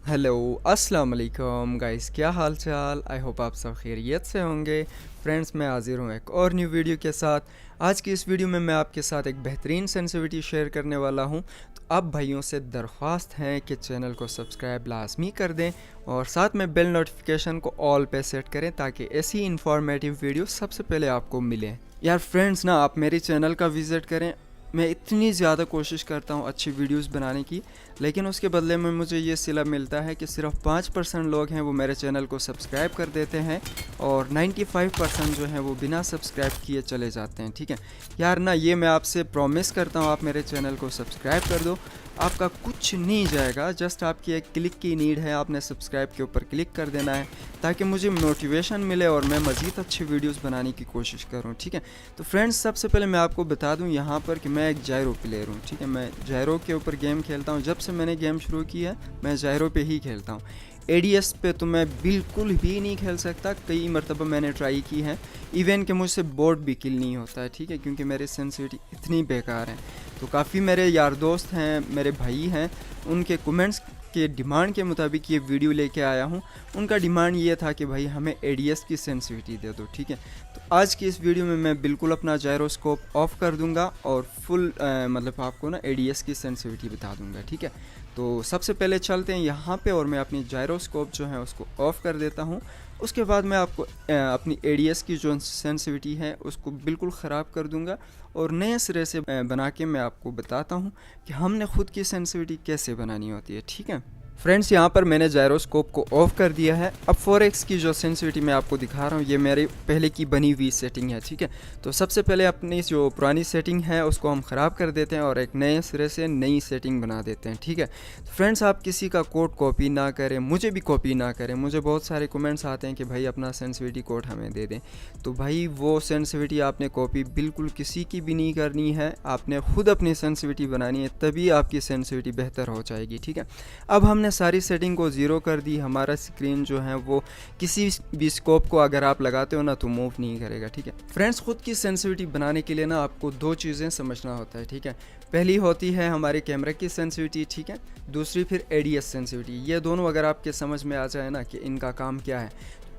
Hello अस्सलाम वालेकुम guys, क्या हाल चाल। आई होप आप सब खैरियत से होंगे। फ्रेंड्स, मैं हाजिर हूँ एक और न्यू वीडियो के साथ। आज की इस वीडियो में मैं आपके साथ एक बेहतरीन सेंसिटिविटी शेयर करने वाला हूँ। तो आप भाइयों से दरख्वास्त है कि चैनल को सब्सक्राइब लाजमी कर दें और साथ में बेल नोटिफिकेशन को ऑल पे सेट करें ताकि ऐसी इंफॉर्मेटिव वीडियो सबसे पहले आपको मिले। यार फ्रेंड्स ना, आप मेरे चैनल का विज़िट करें। मैं इतनी ज़्यादा कोशिश करता हूँ अच्छी वीडियोस बनाने की, लेकिन उसके बदले में मुझे ये सिला मिलता है कि सिर्फ 5% लोग हैं वो मेरे चैनल को सब्सक्राइब कर देते हैं और 95% जो है वो बिना सब्सक्राइब किए चले जाते हैं। ठीक है यार ना, ये मैं आपसे प्रॉमिस करता हूँ, आप मेरे चैनल को सब्सक्राइब कर दो। आपका कुछ नहीं जाएगा, जस्ट आपकी एक क्लिक की नीड है। आपने सब्सक्राइब के ऊपर क्लिक कर देना है ताकि मुझे मोटिवेशन मिले और मैं मज़ीद अच्छी वीडियोस बनाने की कोशिश करूं। ठीक है, तो फ्रेंड्स सबसे पहले मैं आपको बता दूं यहाँ पर कि मैं एक जायरो प्लेयर हूँ। ठीक है, मैं जायरो के ऊपर गेम खेलता हूँ। जब से मैंने गेम शुरू किया मैं जायरो पे ही खेलता हूँ। एडीएस पे तो मैं बिल्कुल भी नहीं खेल सकता। कई मरतबा मैंने ट्राई की है, इवन कि मुझसे बोर्ड भी किल नहीं होता है। ठीक है, क्योंकि मेरी सेंसिटिविटी इतनी बेकार है। तो काफ़ी मेरे यार दोस्त हैं, मेरे भाई हैं, उनके कमेंट्स के डिमांड के मुताबिक ये वीडियो लेके आया हूँ। उनका डिमांड ये था कि भाई हमें एडीएस की सेंसिटिविटी दे दो। ठीक है, तो आज की इस वीडियो में मैं बिल्कुल अपना जायरोस्कोप ऑफ कर दूंगा और फुल मतलब आपको ना एडीएस की सेंसिटिविटी बता दूंगा। ठीक है, तो सबसे पहले चलते हैं यहाँ पे और मैं अपनी जायरोस्कोप जो है उसको ऑफ़ कर देता हूँ। उसके बाद मैं आपको अपनी एडीएस की जो सेंसिटिविटी है उसको बिल्कुल ख़राब कर दूंगा और नए सिरे से बना के मैं आपको बताता हूँ कि हमने ख़ुद की सेंसिटिविटी कैसे बनानी होती है। ठीक है फ्रेंड्स, यहाँ पर मैंने जायरोस्कोप को ऑफ कर दिया है। अब 4x की जो सेंसिटिविटी मैं आपको दिखा रहा हूँ ये मेरे पहले की बनी हुई सेटिंग है। ठीक है, तो सबसे पहले अपनी जो पुरानी सेटिंग है उसको हम ख़राब कर देते हैं और एक नए सिरे से नई सेटिंग बना देते हैं। ठीक है, तो फ्रेंड्स आप किसी का कोड कॉपी ना करें, मुझे भी कॉपी ना करें। मुझे बहुत सारे कमेंट्स आते हैं कि भाई अपना सेंसिटिविटी कोड हमें दे दें। तो भाई वो सेंसिटिविटी आपने कॉपी बिल्कुल किसी की भी नहीं करनी है। आपने ख़ुद अपनी सेंसिटिविटी बनानी है, तभी आपकी सेंसिटिविटी बेहतर हो जाएगी। ठीक है, अब हमने सारी सेटिंग को ज़ीरो कर दी। हमारा स्क्रीन जो है वो किसी भी स्कोप को अगर आप लगाते हो ना तो मूव नहीं करेगा। ठीक है फ्रेंड्स, खुद की सेंसिटिविटी बनाने के लिए ना आपको दो चीज़ें समझना होता है। ठीक है, पहली होती है हमारे कैमरे की सेंसिटिविटी। ठीक है, दूसरी फिर एडीएस सेंसिटिविटी। ये दोनों अगर आपके समझ में आ जाए ना कि इनका काम क्या है,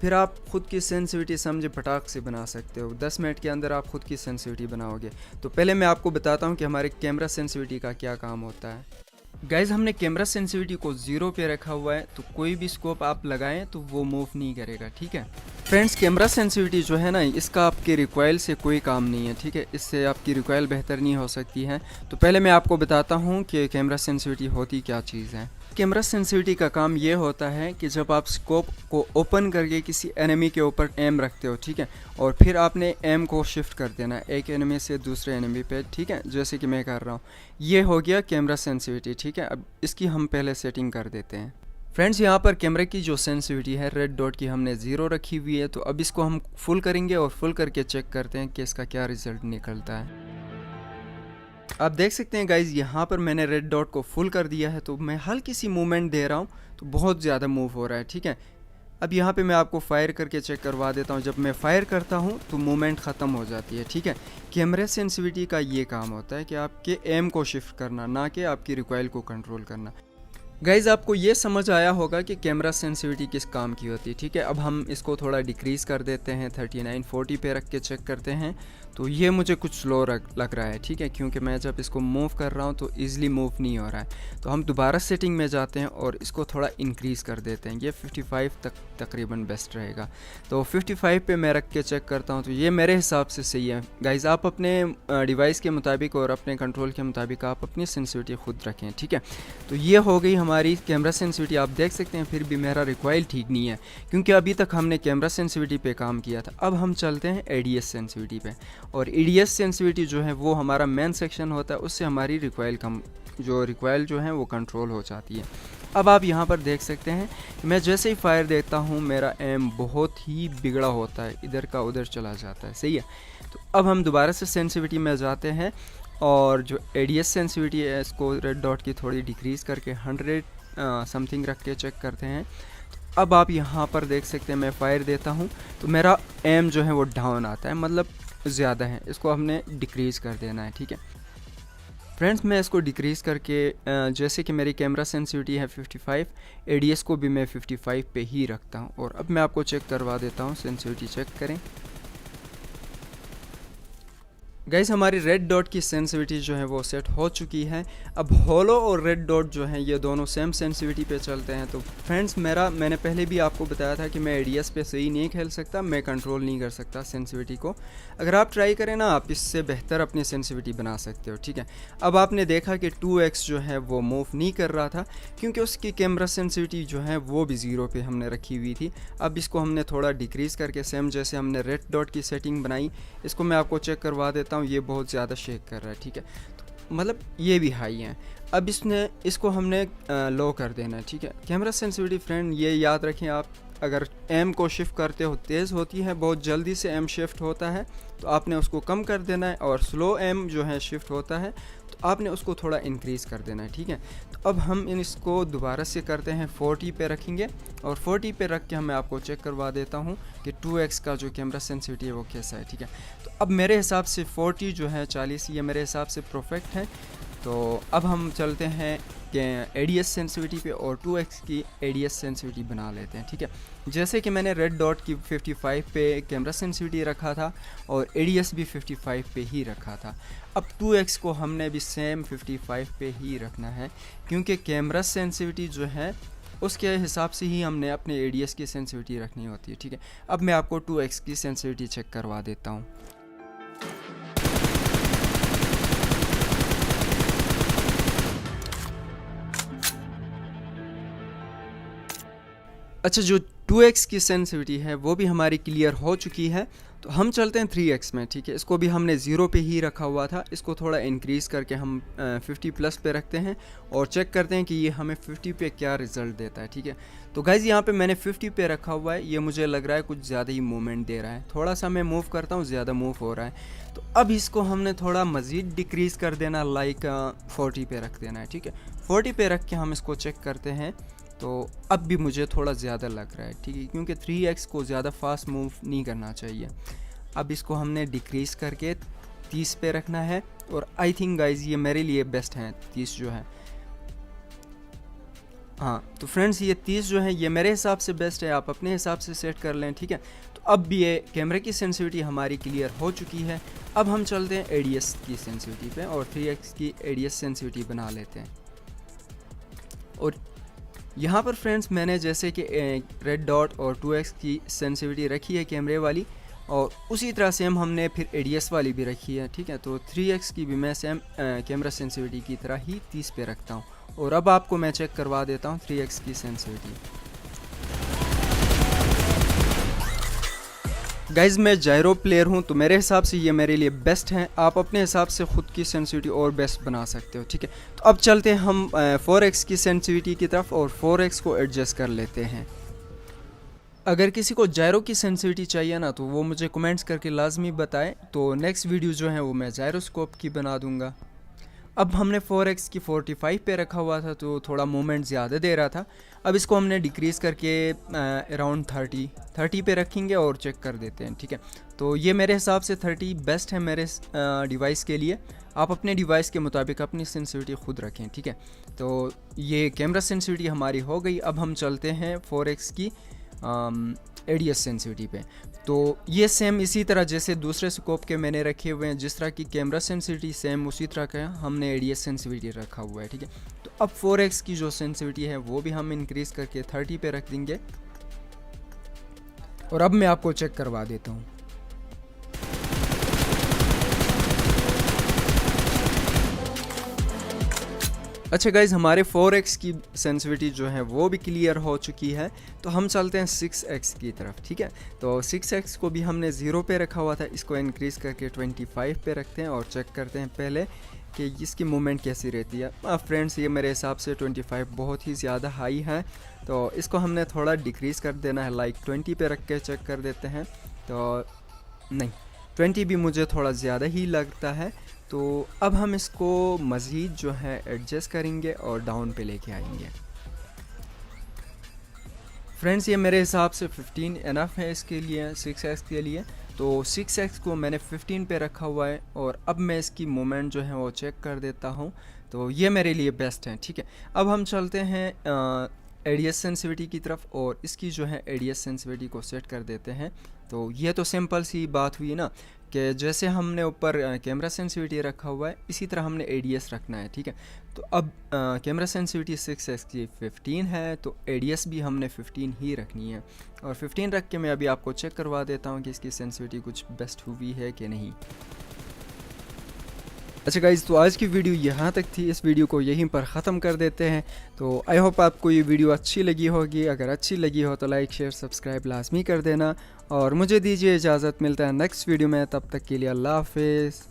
फिर आप खुद की सेंसिटिविटी समझे फटाक से बना सकते हो। 10 मिनट के अंदर आप खुद की सेंसिटिविटी बनाओगे। तो पहले मैं आपको बताता हूँ कि हमारे कैमरा सेंसिटिविटी का क्या काम होता है। गाइज, हमने कैमरा सेंसिटिविटी को 0 पे रखा हुआ है, तो कोई भी स्कोप आप लगाएं तो वो मूव नहीं करेगा। ठीक है फ्रेंड्स, कैमरा सेंसिटिविटी जो है ना, इसका आपके रिकॉइल से कोई काम नहीं है। ठीक है, इससे आपकी रिकॉइल बेहतर नहीं हो सकती है। तो पहले मैं आपको बताता हूँ कि कैमरा सेंसिटिविटी होती क्या चीज़ है। कैमरा सेंसिटिविटी का काम ये होता है कि जब आप स्कोप को ओपन करके किसी एनिमी के ऊपर एम रखते हो, ठीक है, और फिर आपने एम को शिफ्ट कर देना है एक एनिमी से दूसरे एनिमी पे। ठीक है, जैसे कि मैं कर रहा हूँ, ये हो गया कैमरा सेंसिटिविटी। ठीक है, अब इसकी हम पहले सेटिंग कर देते हैं। फ्रेंड्स, यहाँ पर कैमरे की जो सेंसिटिविटी है रेड डॉट की हमने 0 रखी हुई है। तो अब इसको हम फुल करेंगे और फुल करके चेक करते हैं कि इसका क्या रिज़ल्ट निकलता है। आप देख सकते हैं गाइज, यहाँ पर मैंने रेड डॉट को फुल कर दिया है। तो मैं हल्की सी मूवमेंट दे रहा हूँ तो बहुत ज़्यादा मूव हो रहा है। ठीक है, अब यहाँ पे मैं आपको फायर करके चेक करवा देता हूँ। जब मैं फायर करता हूँ तो मूवमेंट ख़त्म हो जाती है। ठीक है, कैमरा सेंसिटिविटी का ये काम होता है कि आपके एम को शिफ्ट करना, ना कि आपकी रिकॉइल को कंट्रोल करना। गाइज, आपको ये समझ आया होगा कि कैमरा सेंसिटिविटी किस काम की होती है। ठीक है, अब हम इसको थोड़ा डिक्रीज़ कर देते हैं, 3940 पे रख के चेक करते हैं। तो ये मुझे कुछ स्लो लग रहा है। ठीक है, क्योंकि मैं जब इसको मूव कर रहा हूँ तो ईज़िली मूव नहीं हो रहा है। तो हम दोबारा सेटिंग में जाते हैं और इसको थोड़ा इंक्रीज़ कर देते हैं। ये 55 तक तकरीबन बेस्ट रहेगा। तो 55 पे मैं रख के चेक करता हूँ, तो ये मेरे हिसाब से सही है। गाइज, आप अपने डिवाइस के मुताबिक और अपने कंट्रोल के मुताबिक आप अपनी सेंसिटिविटी खुद रखें। ठीक है, तो ये हो गई हमारी कैमरा सेंसिटिविटी। आप देख सकते हैं फिर भी मेरा रिकॉइल ठीक नहीं है, क्योंकि अभी तक हमने कैमरा सेंसिटिविटी पे काम किया था। अब हम चलते हैं एडीएस सेंसिटिविटी पे, और एडीएस सेंसिटिविटी जो है वो हमारा मेन सेक्शन होता है। उससे हमारी रिकॉइल जो है वो कंट्रोल हो जाती है। अब आप यहाँ पर देख सकते हैं कि मैं जैसे ही फायर देता हूँ मेरा एम बहुत ही बिगड़ा होता है, इधर का उधर चला जाता है। सही है, तो अब हम दोबारा से सेंसिटिविटी में जाते हैं और जो एडीएस सेंसिटिविटी है इसको रेड डॉट की थोड़ी डिक्रीज़ करके 100 समथिंग रख के चेक करते हैं। तो अब आप यहाँ पर देख सकते हैं मैं फायर देता हूँ तो मेरा एम जो है वो डाउन आता है, मतलब ज़्यादा है। इसको हमने डिक्रीज़ कर देना है। ठीक है, फ्रेंड्स मैं इसको डिक्रीज़ करके जैसे कि मेरी कैमरा सेंसिटिविटी है 55, एडीएस को भी मैं 55 पे ही रखता हूँ। और अब मैं आपको चेक करवा देता हूँ, सेंसिटिविटी चेक करें। गाइस हमारी रेड डॉट की सेंसिटिविटी जो है वो सेट हो चुकी है। अब होलो और रेड डॉट जो है ये दोनों सेम सेंसिटिविटी पे चलते हैं। तो फ्रेंड्स मैंने पहले भी आपको बताया था कि मैं एडीएस पे सही नहीं खेल सकता, मैं कंट्रोल नहीं कर सकता सेंसिटिविटी को। अगर आप ट्राई करें ना, आप इससे बेहतर अपनी सेंसिटिविटी बना सकते हो, ठीक है। अब आपने देखा कि 2x जो है वो मूव नहीं कर रहा था क्योंकि उसकी कैमरा सेंसिटिविटी जो है वो भी 0 पे हमने रखी हुई थी। अब इसको हमने थोड़ा डिक्रीज़ करके सेम जैसे हमने रेड डॉट की सेटिंग बनाई, इसको मैं आपको चेक करवा देता हूँ। ये बहुत ज़्यादा शेक कर रहा है, ठीक है, तो मतलब ये भी हाई है। अब इसको हमने लो कर देना है, ठीक है। कैमरा सेंसिटिविटी फ्रेंड ये याद रखें, आप अगर एम को शिफ्ट करते हो तेज़ होती है, बहुत जल्दी से एम शिफ्ट होता है तो आपने उसको कम कर देना है, और स्लो एम जो है शिफ्ट होता है तो आपने उसको थोड़ा इंक्रीज़ कर देना है, ठीक है। तो अब हम इसको दोबारा से करते हैं 40 पे रखेंगे, और 40 पे रख के मैं आपको चेक करवा देता हूँ कि 2x का जो कैमरा सेंसिटिविटी है वो कैसा है, ठीक है। तो अब मेरे हिसाब से 40 जो है 40 ये मेरे हिसाब से परफेक्ट है। तो अब हम चलते हैं कि एडीएस सेंसिटिविटी पे और 2x की एडीएस सेंसिटिविटी बना लेते हैं, ठीक है। जैसे कि मैंने रेड डॉट की 55 पे कैमरा सेंसिटिविटी रखा था और एडीएस भी 55 पे ही रखा था। अब 2x को हमने भी सेम 55 पे ही रखना है क्योंकि कैमरा सेंसिटिविटी जो है उसके हिसाब से ही हमने अपने एडीएस की सेंसिटिविटी रखनी होती है, ठीक है। अब मैं आपको 2x की सेंसिटिविटी चेक करवा देता हूँ। अच्छा, जो 2x की सेंसिटिविटी है वो भी हमारी क्लियर हो चुकी है। तो हम चलते हैं 3x में, ठीक है। इसको भी हमने 0 पे ही रखा हुआ था, इसको थोड़ा इंक्रीज़ करके हम 50 प्लस पे रखते हैं और चेक करते हैं कि ये हमें 50 पे क्या रिज़ल्ट देता है, ठीक है। तो गाइज़ यहाँ पे मैंने 50 पे रखा हुआ है, ये मुझे लग रहा है कुछ ज़्यादा ही मूवमेंट दे रहा है। थोड़ा सा मैं मूव करता हूँ, ज़्यादा मूव हो रहा है। तो अब इसको हमने थोड़ा मज़ीद डिक्रीज़ कर देना, लाइक 40 पे रख देना है, ठीक है। 40 पे रख के हम इसको चेक करते हैं। तो अब भी मुझे थोड़ा ज़्यादा लग रहा है, ठीक है, क्योंकि 3x को ज़्यादा फास्ट मूव नहीं करना चाहिए। अब इसको हमने डिक्रीज़ करके 30 पे रखना है, और आई थिंक गाइज ये मेरे लिए बेस्ट है 30 जो है। हाँ तो फ्रेंड्स ये 30 जो है ये मेरे हिसाब से बेस्ट है, आप अपने हिसाब से सेट कर लें, ठीक है। तो अब भी ये कैमरे की सेंसिटिविटी हमारी क्लियर हो चुकी है। अब हम चलते हैं एडीएस की सेंसिटिविटी पे और 3x की एडीएस सेंसिटिविटी बना लेते हैं। और यहाँ पर फ्रेंड्स मैंने जैसे कि रेड डॉट और 2x की सेंसिटिविटी रखी है कैमरे वाली, और उसी तरह सेम हमने फिर एडीएस वाली भी रखी है, ठीक है। तो 3x की भी मैं सेम कैमरा सेंसिटिविटी की तरह ही 30 पे रखता हूँ। और अब आपको मैं चेक करवा देता हूँ 3x की सेंसिटिविटी। गाइज मैं जायरो प्लेयर हूँ, तो मेरे हिसाब से ये मेरे लिए बेस्ट है। आप अपने हिसाब से ख़ुद की सेंसिटिविटी और बेस्ट बना सकते हो, ठीक है। तो अब चलते हैं हम 4x की सेंसिटिविटी की तरफ और 4x को एडजस्ट कर लेते हैं। अगर किसी को जायरो की सेंसिटिविटी चाहिए ना, तो वो मुझे कमेंट्स करके लाजमी बताएं, तो नेक्स्ट वीडियो जो है वो मैं जायरोस्कोप की बना दूंगा। अब हमने 4x की 45 पे रखा हुआ था, तो थोड़ा मूवमेंट ज़्यादा दे रहा था। अब इसको हमने डिक्रीज़ करके अराउंड 30 पे रखेंगे और चेक कर देते हैं, ठीक है। तो ये मेरे हिसाब से 30 बेस्ट है मेरे डिवाइस के लिए। आप अपने डिवाइस के मुताबिक अपनी सेंसिटिविटी खुद रखें, ठीक है। तो ये कैमरा सेंसिटिविटी हमारी हो गई। अब हम चलते हैं 4x की एडीएस सेंसिटिविटी पे। तो ये सेम इसी तरह जैसे दूसरे स्कोप के मैंने रखे हुए हैं, जिस तरह की कैमरा सेंसिटिविटी सेम उसी तरह का हमने एडीएस सेंसिटिविटी रखा हुआ है, ठीक है। तो अब 4x की जो सेंसिटिविटी है वो भी हम इंक्रीज़ करके 30 पे रख देंगे, और अब मैं आपको चेक करवा देता हूँ। अच्छा गाइज़ हमारे 4x की सेंसिटिविटी जो है वो भी क्लियर हो चुकी है। तो हम चलते हैं 6x की तरफ, ठीक है। तो 6x को भी हमने 0 पे रखा हुआ था, इसको इंक्रीज़ करके 25 पे रखते हैं और चेक करते हैं पहले कि इसकी मूवमेंट कैसी रहती है। फ्रेंड्स ये मेरे हिसाब से 25 बहुत ही ज़्यादा हाई है, तो इसको हमने थोड़ा डिक्रीज़ कर देना है, लाइक 20 पे रख के चेक कर देते हैं। तो नहीं, 20 भी मुझे थोड़ा ज़्यादा ही लगता है। तो अब हम इसको मज़ीद जो है एडजस्ट करेंगे और डाउन पे लेके आएंगे। फ्रेंड्स ये मेरे हिसाब से 15 इनफ है इसके लिए, 6x के लिए। तो 6x को मैंने 15 पे रखा हुआ है और अब मैं इसकी मूवमेंट जो है वो चेक कर देता हूँ। तो ये मेरे लिए बेस्ट है, ठीक है। अब हम चलते हैं एडीएस सेंसिटिविटी की तरफ और इसकी जो है एडीएस सेंसिटिविटी को सेट कर देते हैं। तो ये तो सिंपल सी बात हुई ना कि जैसे हमने ऊपर कैमरा सेंसिटिविटी रखा हुआ है इसी तरह हमने एडीएस रखना है, ठीक है। तो अब कैमरा सेंसिटिविटी 6x की 15 है तो एडीएस भी हमने 15 ही रखनी है और 15 रख के मैं अभी आपको चेक करवा देता हूँ कि इसकी सेंसिटिविटी कुछ बेस्ट हुई है कि नहीं। अच्छा गाइज़, तो आज की वीडियो यहाँ तक थी। इस वीडियो को यहीं पर ख़त्म कर देते हैं। तो आई होप आपको ये वीडियो अच्छी लगी होगी। अगर अच्छी लगी हो तो लाइक शेयर सब्सक्राइब लाजमी कर देना और मुझे दीजिए इजाज़त। मिलता है नेक्स्ट वीडियो में, तब तक के लिए अल्लाह हाफिज़।